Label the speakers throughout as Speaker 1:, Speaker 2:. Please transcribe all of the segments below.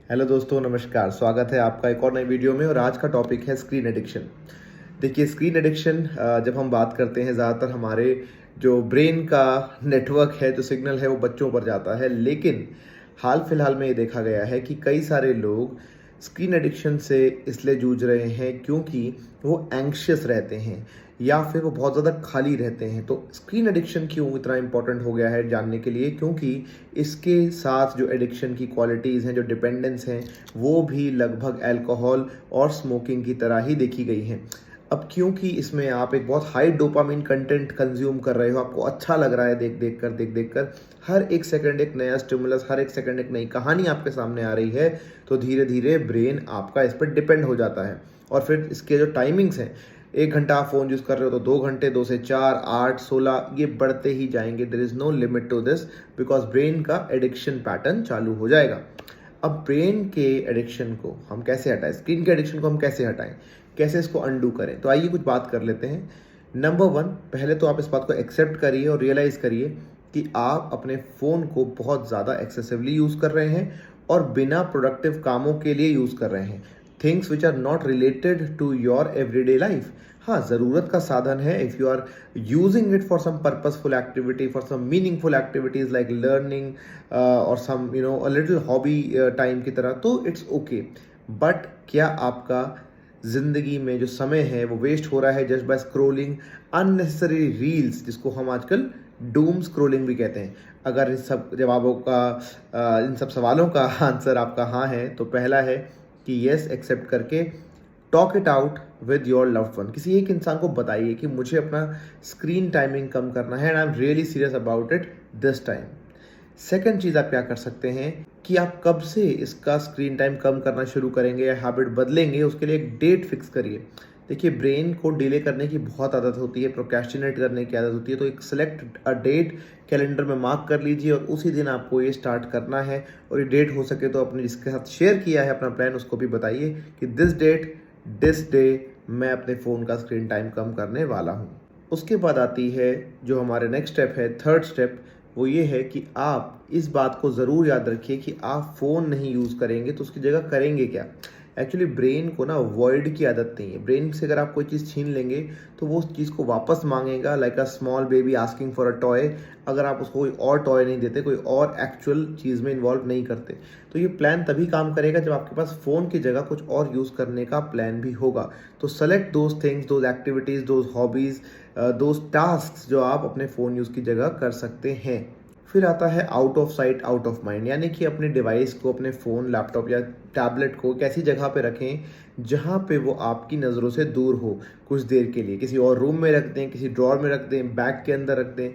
Speaker 1: Hello दोस्तों, नमस्कार। स्वागत है आपका एक और नई वीडियो में। और आज का टॉपिक है स्क्रीन एडिक्शन। देखिए, स्क्रीन एडिक्शन जब हम बात करते हैं, ज़्यादातर हमारे जो ब्रेन का नेटवर्क है, जो सिग्नल है, वो बच्चों पर जाता है। लेकिन हाल फिलहाल में ये देखा गया है कि कई सारे लोग स्क्रीन एडिक्शन से इसलिए जूझ रहे हैं क्योंकि वो एंग्शियस रहते हैं या फिर वो बहुत ज़्यादा खाली रहते हैं। तो स्क्रीन एडिक्शन क्यों इतना इम्पोर्टेंट हो गया है जानने के लिए, क्योंकि इसके साथ जो एडिक्शन की क्वालिटीज़ हैं, जो डिपेंडेंस हैं, वो भी लगभग अल्कोहल और स्मोकिंग की तरह ही देखी गई हैं। अब क्योंकि इसमें आप एक बहुत हाई डोपामिन कंटेंट कंज्यूम कर रहे हो, आपको अच्छा लग रहा है देख देख कर हर एक सेकंड एक नया स्टिमुलस, हर एक सेकंड एक नई कहानी आपके सामने आ रही है, तो धीरे धीरे ब्रेन आपका इस पर डिपेंड हो जाता है। और फिर इसके जो टाइमिंग्स हैं, 1 घंटा आप फ़ोन यूज़ कर रहे हो तो 2 घंटे, 2 से 4, 8, 16 ये बढ़ते ही जाएंगे। There is no limit to this, because brain का एडिक्शन पैटर्न चालू हो जाएगा। अब ब्रेन के एडिक्शन को हम कैसे हटाएं, स्क्रीन के एडिक्शन को हम कैसे हटाएं, कैसे इसको अनडू करें, तो आइए कुछ बात कर लेते हैं। नंबर 1, पहले तो आप इस बात को एक्सेप्ट करिए और रियलाइज़ करिए कि आप अपने फ़ोन को बहुत ज़्यादा एक्सेसिवली यूज़ कर रहे हैं और बिना प्रोडक्टिव कामों के लिए यूज़ कर रहे हैं। Things which are not related to your everyday life. हाँ, ज़रूरत का साधन है। If you are using it for some purposeful activity, for some meaningful activities like learning और some a little hobby time की तरह, तो इट्स ओके। बट क्या आपका ज़िंदगी में जो समय है वो वेस्ट हो रहा है just by scrolling unnecessary reels, जिसको हम आजकल डूम स्क्रोलिंग भी कहते हैं? अगर इन सब सवालों का आंसर आपका हाँ है, तो पहला है कि यस एक्सेप्ट करके talk it out with your loved one. किसी एक इंसान को बताइए कि मुझे अपना स्क्रीन टाइमिंग कम करना है and I am really serious about it this time. Second चीज़ आप क्या कर सकते हैं कि आप कब से इसका स्क्रीन टाइम कम करना शुरू करेंगे या हैबिट बदलेंगे, उसके लिए एक डेट फिक्स करिए। देखिए, ब्रेन को डिले करने की बहुत आदत होती है, प्रोक्रेस्टिनेट करने की आदत होती है। तो एक सेलेक्ट अ डेट कैलेंडर में मार्क कर लीजिए और उसी दिन आपको ये स्टार्ट करना है। और ये डेट हो सके तो अपने जिसके साथ शेयर किया है अपना प्लान, उसको भी बताइए कि दिस डेट, दिस डे मैं अपने फ़ोन का स्क्रीन टाइम कम करने वाला हूँ। उसके बाद आती है जो हमारे नेक्स्ट स्टेप है, थर्ड स्टेप, वो ये है कि आप इस बात को ज़रूर याद रखिए कि आप फ़ोन नहीं यूज़ करेंगे तो उसकी जगह करेंगे क्या। एक्चुअली ब्रेन को ना अवॉइड की आदत नहीं है। ब्रेन से अगर आप कोई चीज़ छीन लेंगे तो वो उस चीज़ को वापस मांगेगा, like a small baby asking for a toy. अगर आप उसको कोई और टॉय नहीं देते, कोई और एक्चुअल चीज़ में इन्वॉल्व नहीं करते, तो ये प्लान तभी काम करेगा जब आपके पास फ़ोन की जगह कुछ और यूज़ करने का प्लान भी होगा। तो select those things, those activities, those hobbies, those task जो आप अपने फ़ोन यूज़ की जगह कर सकते हैं। फिर आता है out of sight out of mind, यानी कि अपने डिवाइस को, अपने फ़ोन, लैपटॉप या टैबलेट को एक ऐसी जगह पे रखें जहाँ पे वो आपकी नज़रों से दूर हो कुछ देर के लिए। किसी और रूम में रख दें, किसी ड्रॉअर में रख दें, बैग के अंदर रख दें।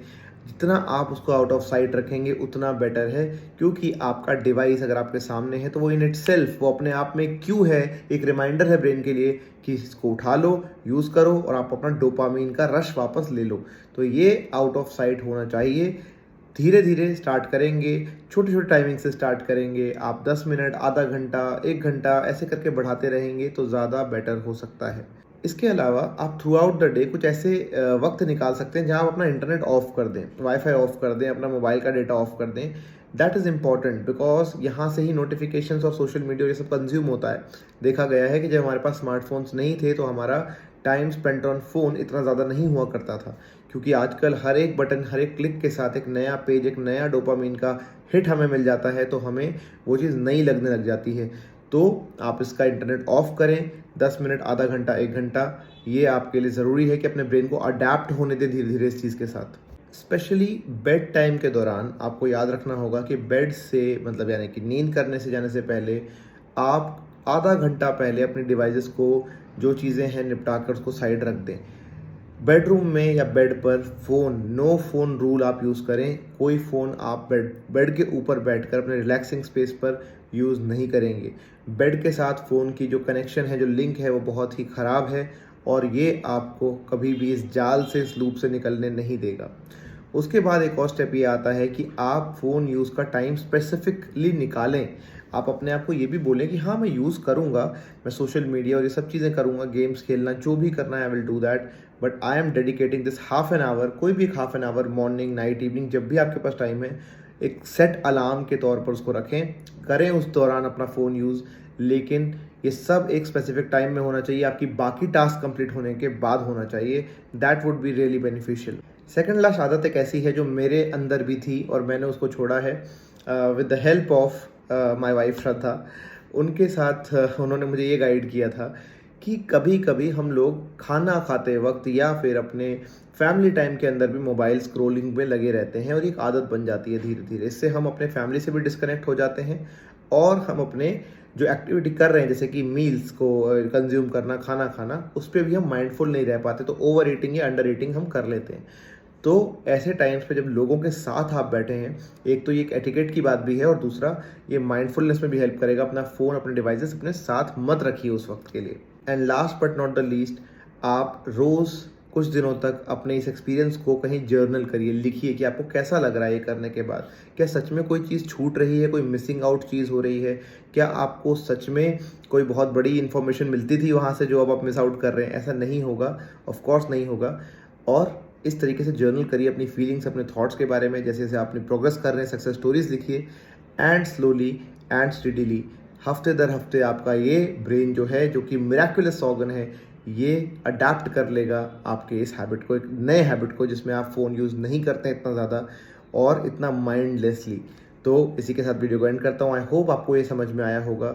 Speaker 1: जितना आप उसको आउट ऑफ साइट रखेंगे उतना बेटर है, क्योंकि आपका डिवाइस अगर आपके सामने है तो वो इन इटसेल्फ, वो अपने आप में क्यू है, एक रिमाइंडर है ब्रेन के लिए कि इसको उठा लो, यूज़ करो और आप अपना डोपामीन का रश वापस ले लो। तो ये आउट ऑफ साइट होना चाहिए। धीरे धीरे स्टार्ट करेंगे, छोटे छोटे टाइमिंग से स्टार्ट करेंगे। आप 10 मिनट, आधा घंटा, 1 घंटा ऐसे करके बढ़ाते रहेंगे तो ज़्यादा बेटर हो सकता है। इसके अलावा आप थ्रू आउट द डे कुछ ऐसे वक्त निकाल सकते हैं जहां आप अपना इंटरनेट ऑफ कर दें, वाईफाई ऑफ कर दें, अपना मोबाइल का डेटा ऑफ कर दें। दैट इज़ इम्पॉर्टेंट, बिकॉज यहाँ से ही नोटिफिकेशंस और सोशल मीडिया ये सब कंज्यूम होता है। देखा गया है कि जब हमारे पास स्मार्टफोन्स नहीं थे तो हमारा टाइम स्पेंट ऑन फ़ोन इतना ज़्यादा नहीं हुआ करता था, क्योंकि आजकल हर एक बटन, हर एक क्लिक के साथ एक नया पेज, एक नया डोपामीन का हिट हमें मिल जाता है, तो हमें वो चीज़ नई लगने लग जाती है। तो आप इसका इंटरनेट ऑफ करें, 10 मिनट, आधा घंटा, 1 घंटा। ये आपके लिए ज़रूरी है कि अपने ब्रेन को अडेप्ट होने दें धीरे धीरे इस चीज़ के साथ। स्पेशली बेड टाइम के दौरान आपको याद रखना होगा कि बेड से, मतलब यानी कि नींद करने से जाने से पहले, आप आधा घंटा पहले अपने डिवाइसेस को, जो चीज़ें हैं, निपटा कर उसको साइड रख दें। बेडरूम में या बेड पर नो फ़ोन रूल आप यूज़ करें। कोई फ़ोन आप बेड के ऊपर बैठकर अपने रिलैक्सिंग स्पेस पर यूज़ नहीं करेंगे। बेड के साथ फ़ोन की जो कनेक्शन है, जो लिंक है, वो बहुत ही ख़राब है और ये आपको कभी भी इस जाल से, इस लूप से निकलने नहीं देगा। उसके बाद एक और स्टेप ये आता है कि आप फ़ोन यूज़ का टाइम स्पेसिफिकली निकालें। आप अपने आप को ये भी बोलें कि हाँ, मैं यूज़ करूँगा, मैं सोशल मीडिया और ये सब चीज़ें करूँगा, गेम्स खेलना, जो भी करना है, I will do that, but I am dedicating this half an hour, कोई भी half an hour, morning, night, evening, जब भी आपके पास टाइम है, एक सेट अलार्म के तौर पर उसको रखें, करें उस दौरान अपना फ़ोन यूज़, लेकिन ये सब एक स्पेसिफिक टाइम में होना चाहिए, आपकी बाकी टास्क कंप्लीट होने के बाद होना चाहिए। That would be really beneficial. Second last आदत एक ऐसी है जो मेरे अंदर भी थी और मैंने उसको छोड़ा है with the help of my wife Shraddha. उनके साथ उन्होंने मुझे ये गाइड किया था कि कभी कभी हम लोग खाना खाते वक्त या फिर अपने फैमिली टाइम के अंदर भी मोबाइल स्क्रोलिंग में लगे रहते हैं और एक आदत बन जाती है धीरे धीरे। इससे हम अपने फैमिली से भी डिस्कनेक्ट हो जाते हैं और हम अपने जो एक्टिविटी कर रहे हैं जैसे कि मील्स को कंज्यूम करना, खाना खाना, उस पर भी हम माइंडफुल नहीं रह पाते, तो ओवर ईटिंग या अंडर ईटिंग हम कर लेते हैं। तो ऐसे टाइम्स पे जब लोगों के साथ आप बैठे हैं, एक तो ये एक एटिकेट की बात भी है और दूसरा ये माइंडफुलनेस में भी हेल्प करेगा। अपना फ़ोन, अपने डिवाइसेस अपने साथ मत रखिए उस वक्त के लिए। And last but not the least, आप रोज़ कुछ दिनों तक अपने इस एक्सपीरियंस को कहीं जर्नल करिए, लिखिए कि आपको कैसा लग रहा है ये करने के बाद। क्या सच में कोई चीज़ छूट रही है, कोई मिसिंग आउट चीज़ हो रही है? क्या आपको सच में कोई बहुत बड़ी इन्फॉर्मेशन मिलती थी वहाँ से जो अब आप मिस आउट कर रहे हैं? ऐसा नहीं होगा, ऑफ कोर्स नहीं होगा। और इस तरीके से जर्नल करिए अपनी फीलिंग्स, अपने थॉट्स के बारे में, जैसे जैसे आपने प्रोग्रेस कर रहे हैं, सक्सेस स्टोरीज लिखिए। एंड स्लोली एंड स्टडीली, हफ्ते दर हफ्ते आपका ये ब्रेन जो है, जो कि मिराकुलस ऑर्गन है, ये अडाप्ट कर लेगा आपके इस हैबिट को, एक नए हैबिट को जिसमें आप फ़ोन यूज़ नहीं करते हैं इतना ज़्यादा और इतना माइंडलेसली। तो इसी के साथ वीडियो को एंड करता हूँ। आई होप आपको ये समझ में आया होगा।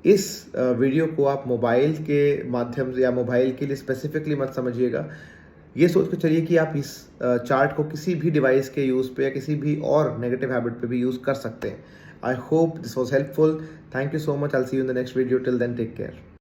Speaker 1: इस वीडियो को आप मोबाइल के माध्यम से या मोबाइल के लिए स्पेसिफिकली मत समझिएगा। ये सोच के चलिए कि आप इस चार्ट को किसी भी डिवाइस के यूज़ पे या किसी भी और नेगेटिव हैबिट पे भी यूज़ कर सकते हैं। I hope this was helpful. Thank you so much. I will see you in the next video. Till then, take care.